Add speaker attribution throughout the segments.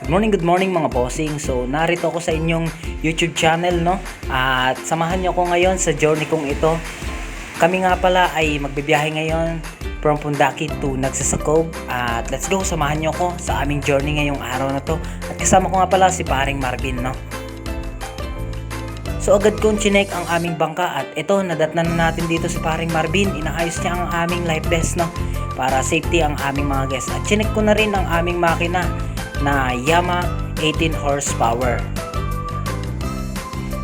Speaker 1: Good morning mga bossing. So, narito ako sa inyong YouTube channel, no? At samahan niyo ako ngayon sa journey kong ito. Kami nga pala ay magbibiyahe ngayon from Pundakit to Nagsasakog. At let's go, samahan niyo ako sa aming journey ngayong araw na to. At kasama ko nga pala si paring Marvin, no? So, agad kong chinek ang aming bangka at ito, nadatnan na natin dito si paring Marvin. Inaayos niya ang aming life vest, no? Para safety ang aming mga guests. At chinek ko na rin ang aming makina na Yamaha 18 horsepower.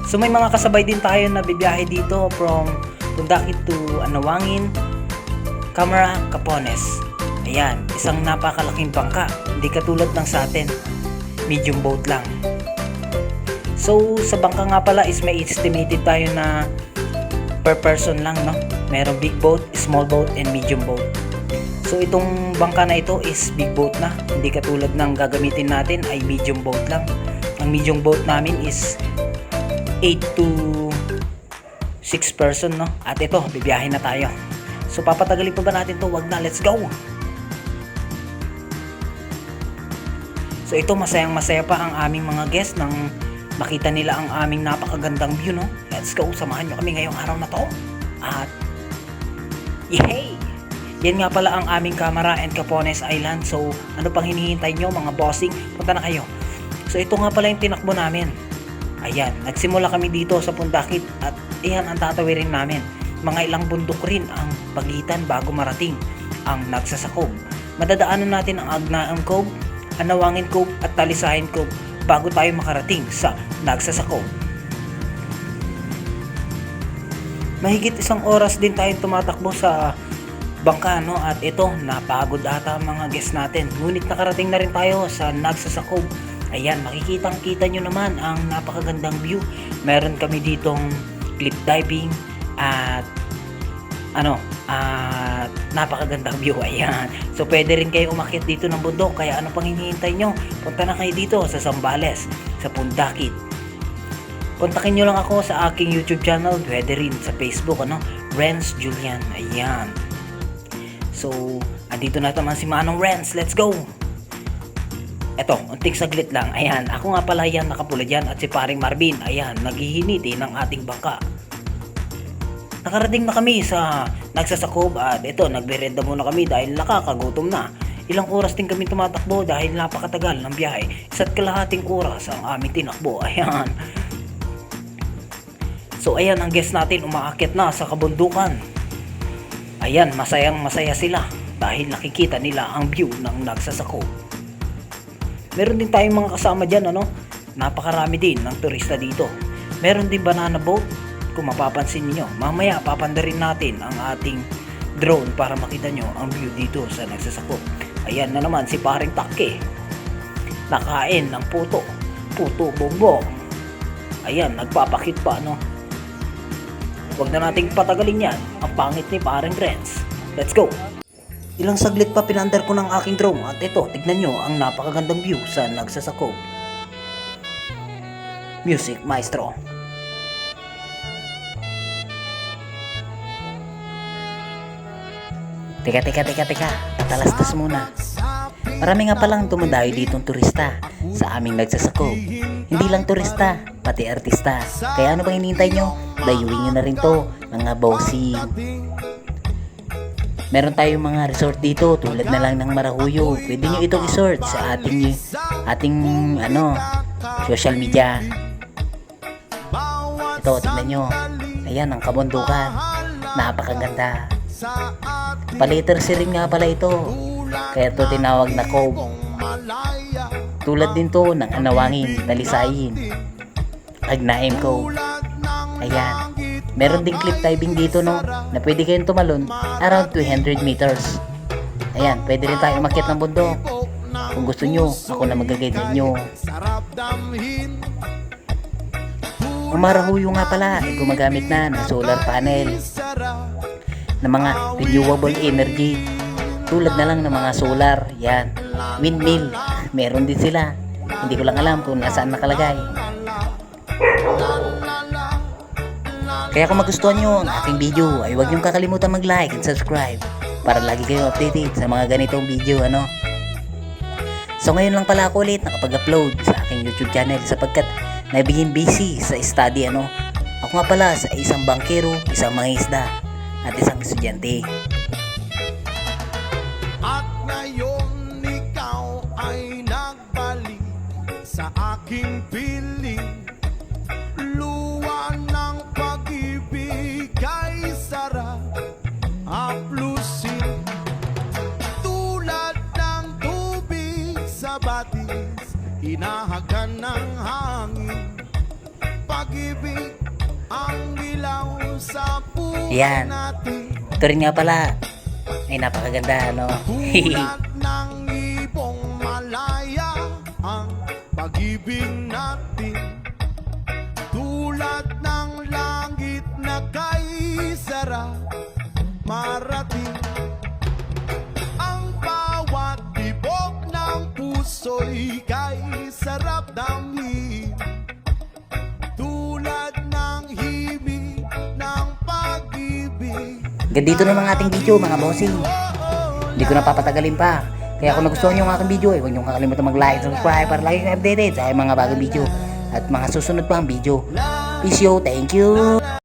Speaker 1: So may mga kasabay din tayo na bibiyahe dito from Pundakit to Anawangin, Camara, Capones. Ayan, isang napakalaking bangka, hindi katulad ng sa atin, medium boat lang. So sa bangka nga pala is may estimated tayo na per person lang, no? Merong big boat, small boat, and medium boat. So itong bangka na ito is big boat na, hindi katulad ng gagamitin natin ay medium boat lang. Ang medium boat namin is 8 to 6 person, no? At ito, bibiyahe na tayo. So papatagalin pa ba natin to? Wag na, let's go! So ito, masayang masaya pa ang aming mga guests nang makita nila ang aming napakagandang view, no? Let's go, samahan nyo kami ngayong araw na to. At yay! Yan nga pala ang aming Camara and Capones Island. So, ano pang hinihintay nyo mga bossing? Punta na kayo. So, ito nga pala yung tinakbo namin. Ayan, nagsimula kami dito sa Pundakit at iyan ang tatawirin namin. Mga ilang bundok rin ang pagitan bago marating ang Nagsasakog. Madadaanan natin ang Agnaang Cove, Anawangin Cove at Talisayan Cove bago tayo makarating sa Nagsasakog. Mahigit isang oras din tayong tumatakbo sa bangka, no? At ito, napagod ata ang mga guests natin. Ngunit nakarating na rin tayo sa Nagsasakog. Ayan, makikitang-kita nyo naman ang napakagandang view. Meron kami ditong cliff diving at napakagandang view. Ayan. So, pwede rin kayo umakyat dito ng bundok. Kaya ano pang hinihintay nyo? Punta na kayo dito sa Zambales, sa Pundakit. Kontakin nyo lang ako sa aking YouTube channel. Pwede rin sa Facebook, Renz Julian. Ayan. So, andito na naman si Manong Renz. Let's go! Eto, unting saglit lang. Ayan, ako nga pala yan, nakapula dyan. At si paring Marvin, ayan, naghihiniti ng ating bangka. Nakarating na kami sa Nagsasakog at ito, nagberenda muna kami dahil nakakagutom na. Ilang oras din kami tumatakbo dahil napakatagal ng biyahe. 1.5 oras ang aming tinakbo. Ayan. So, ayan, ang guest natin umaakyat na sa kabundukan. Ayan, masayang masaya sila dahil nakikita nila ang view ng Nagsasakog. Meron din tayong mga kasama dyan, napakarami din ng turista dito. Meron din banana boat, kung mapapansin niyo. Mamaya papandarin natin ang ating drone para makita nyo ang view dito sa Nagsasakog. Ayan na naman si paring Take, nakain ng puto bongbong. Ayan, nagpapakit pa, Huwag na nating patagalin yan. Ang pangit ni paring Renz. Let's go! Ilang saglit pa pinandar ko ng aking drone at ito, tignan nyo ang napakagandang view sa Nagsasakog. Music maestro. Teka. Patalastas muna. Marami nga palang dumadayo ditong turista sa aming Nagsasakog. Hindi lang turista, pati artista. Kaya ano bang hinihintay nyo? Layuin nyo na rin to, mga bossing. Meron tayong mga resort dito tulad na lang ng Marahuyo. Pwede nyo itong resort sa ating social media. Ito, tingnan nyo. Ayan, ang kabundukan. Napakaganda. Palitersi rin nga pala ito. Kaya ito tinawag na cove. Tulad din to ng Anawangin, Talisayin, Agnaang Cove. Ayan. Meron ding cliff diving dito, na pwede kayong tumalon around 200 meters. Ayan, pwede rin tayo umakyat ng bundok. Kung gusto nyo, ako na mag-guide nyo. Ang Marahuyo nga pala ay gumagamit na ng solar panel na mga renewable energy. Tulad na lang ng mga solar, yan, windmill, meron din sila. Hindi ko lang alam kung nasaan nakalagay. Kaya kung magustuhan nyo ang aking video, ay huwag nyo kakalimutan mag-like and subscribe para lagi kayong updated sa mga ganitong video, So ngayon lang pala ako ulit nakapag-upload sa aking YouTube channel sapagkat nabiging busy sa study ano. Ako nga pala sa isang bangkero, isang mangingisda at isang estudyante.
Speaker 2: At ngayon ikaw ay nagbalik sa aking piling. Luwa ng pag-ibig ay sarap haplusin. Tulad ng tubig sa batis, hinahagan ng hangin. Pag-ibig ang dilaw sa puso
Speaker 1: Yan.
Speaker 2: natin.
Speaker 1: Ito rin nga pala ay napakaganda no.
Speaker 2: Tulad ng ibong malaya ang pag-ibig natin. Tulad ng langit na kay sarap marating. Ang bawat tibok ng puso'y kay sarap damhin. Tulad ng himig ng pag-ibig.
Speaker 1: Hanggang dito na ang ating video mga bossing. Hindi ko na papatagalin pa. Kaya kung nagustuhan nyo ang aking video, huwag nyo kakalimutan mag-like, subscribe para lagi kayo updated sa mga bagong video at mga susunod pang video. Peace yo, thank you!